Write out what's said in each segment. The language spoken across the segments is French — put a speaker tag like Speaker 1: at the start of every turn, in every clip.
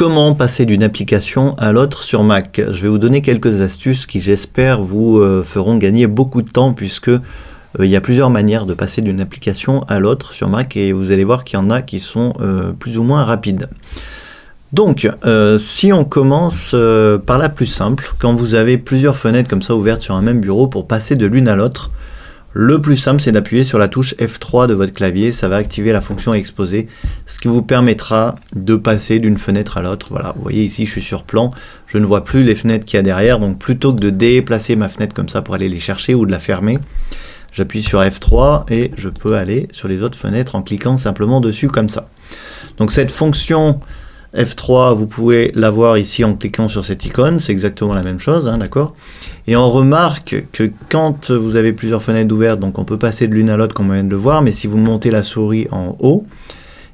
Speaker 1: Comment passer d'une application à l'autre sur Mac? Je vais vous donner quelques astuces qui, j'espère, vous feront gagner beaucoup de temps puisque il y a plusieurs manières de passer d'une application à l'autre sur Mac et vous allez voir qu'il y en a qui sont plus ou moins rapides. Donc, si on commence par la plus simple, quand vous avez plusieurs fenêtres comme ça ouvertes sur un même bureau pour passer de l'une à l'autre, le plus simple, c'est d'appuyer sur la touche F3 de votre clavier. Ça va activer la fonction exposé, ce qui vous permettra de passer d'une fenêtre à l'autre. Voilà, vous voyez ici, je suis sur plan. Je ne vois plus les fenêtres qu'il y a derrière. Donc, plutôt que de déplacer ma fenêtre comme ça pour aller les chercher ou de la fermer, j'appuie sur F3 et je peux aller sur les autres fenêtres en cliquant simplement dessus comme ça. Donc, cette fonction F3, vous pouvez l'avoir ici en cliquant sur cette icône, c'est exactement la même chose, hein, d'accord? Et on remarque que quand vous avez plusieurs fenêtres ouvertes, donc on peut passer de l'une à l'autre comme on vient de le voir, mais si vous montez la souris en haut,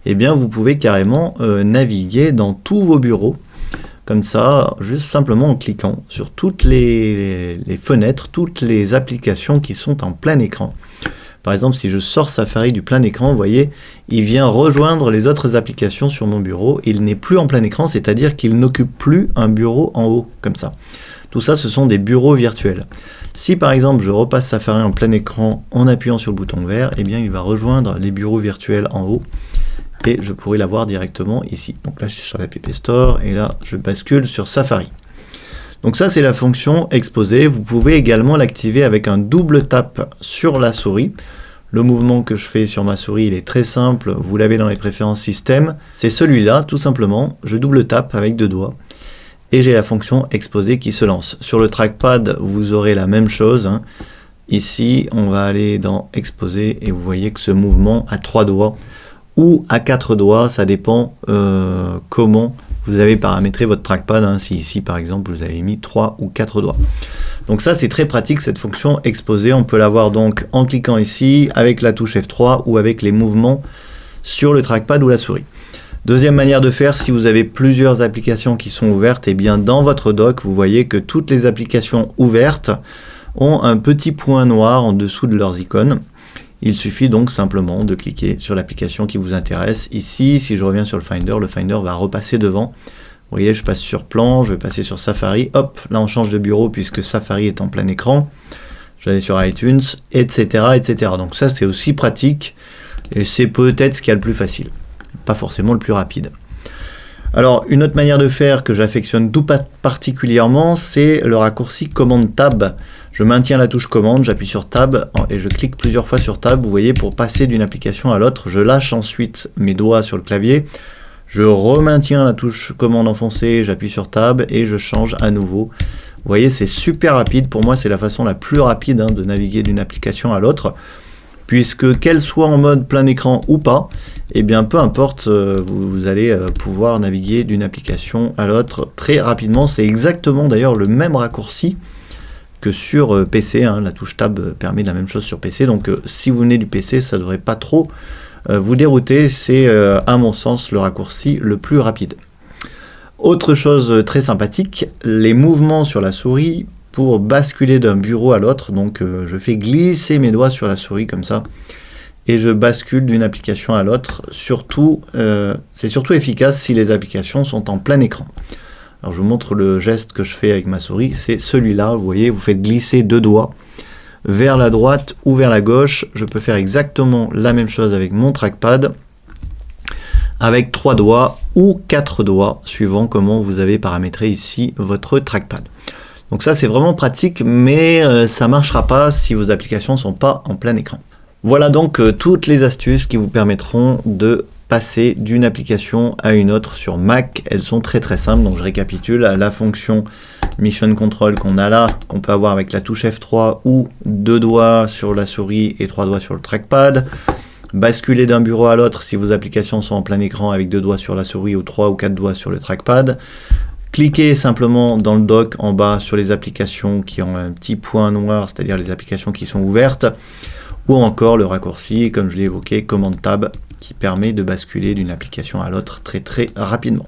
Speaker 1: eh bien vous pouvez carrément naviguer dans tous vos bureaux, comme ça, juste simplement en cliquant sur toutes les fenêtres, toutes les applications qui sont en plein écran. Par exemple, si je sors Safari du plein écran, vous voyez, il vient rejoindre les autres applications sur mon bureau. Il n'est plus en plein écran, c'est-à-dire qu'il n'occupe plus un bureau en haut, comme ça. Tout ça, ce sont des bureaux virtuels. Si par exemple, je repasse Safari en plein écran en appuyant sur le bouton vert, eh bien, il va rejoindre les bureaux virtuels en haut et je pourrai l'avoir directement ici. Donc là, je suis sur l'App Store et là, je bascule sur Safari. Donc ça, c'est la fonction exposée. Vous pouvez également l'activer avec un double tap sur la souris. Le mouvement que je fais sur ma souris, il est très simple. Vous l'avez dans les préférences système. C'est celui-là, tout simplement. Je double tape avec 2 doigts. Et j'ai la fonction exposée qui se lance. Sur le trackpad, vous aurez la même chose, hein. Ici, on va aller dans exposé et vous voyez que ce mouvement à 3 doigts ou à 4 doigts, ça dépend comment vous avez paramétré votre trackpad, hein, si ici par exemple vous avez mis 3 ou 4 doigts. Donc ça c'est très pratique cette fonction exposée, on peut l'avoir donc en cliquant ici, avec la touche F3 ou avec les mouvements sur le trackpad ou la souris. Deuxième manière de faire, si vous avez plusieurs applications qui sont ouvertes, et bien dans votre dock vous voyez que toutes les applications ouvertes ont un petit point noir en dessous de leurs icônes. Il suffit donc simplement de cliquer sur l'application qui vous intéresse. Ici, si je reviens sur le Finder va repasser devant. Vous voyez, je passe sur plan, je vais passer sur Safari. Hop, là on change de bureau puisque Safari est en plein écran. Je vais aller sur iTunes, etc., etc. Donc ça, c'est aussi pratique et c'est peut-être ce qu'il y a le plus facile. Pas forcément le plus rapide. Alors, une autre manière de faire que j'affectionne tout particulièrement, c'est le raccourci commande tab. Je maintiens la touche commande, j'appuie sur tab et je clique plusieurs fois sur tab. Vous voyez, pour passer d'une application à l'autre, je lâche ensuite mes doigts sur le clavier. Je remaintiens la touche commande enfoncée, j'appuie sur tab et je change à nouveau. Vous voyez, c'est super rapide. Pour moi, c'est la façon la plus rapide de naviguer d'une application à l'autre. Puisque qu'elle soit en mode plein écran ou pas, eh bien peu importe, vous allez pouvoir naviguer d'une application à l'autre très rapidement. C'est exactement d'ailleurs le même raccourci que sur PC, hein. La touche Tab permet la même chose sur PC, donc si vous venez du PC, ça ne devrait pas trop vous dérouter. C'est à mon sens le raccourci le plus rapide. Autre chose très sympathique, les mouvements sur la souris pour basculer d'un bureau à l'autre. Donc je fais glisser mes doigts sur la souris comme ça et je bascule d'une application à l'autre. Surtout, c'est surtout efficace si les applications sont en plein écran. Alors je vous montre le geste que je fais avec ma souris, c'est celui-là. Vous voyez, vous faites glisser 2 doigts vers la droite ou vers la gauche. Je peux faire exactement la même chose avec mon trackpad, avec 3 doigts ou 4 doigts, suivant comment vous avez paramétré ici votre trackpad. Donc ça c'est vraiment pratique, mais ça ne marchera pas si vos applications ne sont pas en plein écran. Voilà donc toutes les astuces qui vous permettront de passer d'une application à une autre sur Mac. Elles sont très très simples, donc je récapitule. La fonction Mission Control qu'on a là, qu'on peut avoir avec la touche F3 ou 2 doigts sur la souris et 3 doigts sur le trackpad. Basculer d'un bureau à l'autre si vos applications sont en plein écran avec 2 doigts sur la souris ou 3 ou 4 doigts sur le trackpad. Cliquez simplement dans le dock en bas sur les applications qui ont un petit point noir, c'est-à-dire les applications qui sont ouvertes, ou encore le raccourci, comme je l'ai évoqué, commande tab, qui permet de basculer d'une application à l'autre très très rapidement.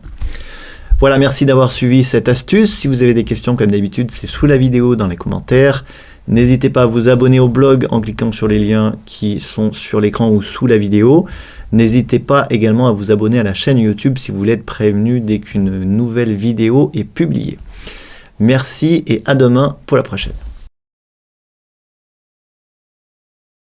Speaker 1: Voilà, merci d'avoir suivi cette astuce. Si vous avez des questions, comme d'habitude, c'est sous la vidéo dans les commentaires. N'hésitez pas à vous abonner au blog en cliquant sur les liens qui sont sur l'écran ou sous la vidéo. N'hésitez pas également à vous abonner à la chaîne YouTube si vous voulez être prévenu dès qu'une nouvelle vidéo est publiée. Merci et à demain pour la prochaine.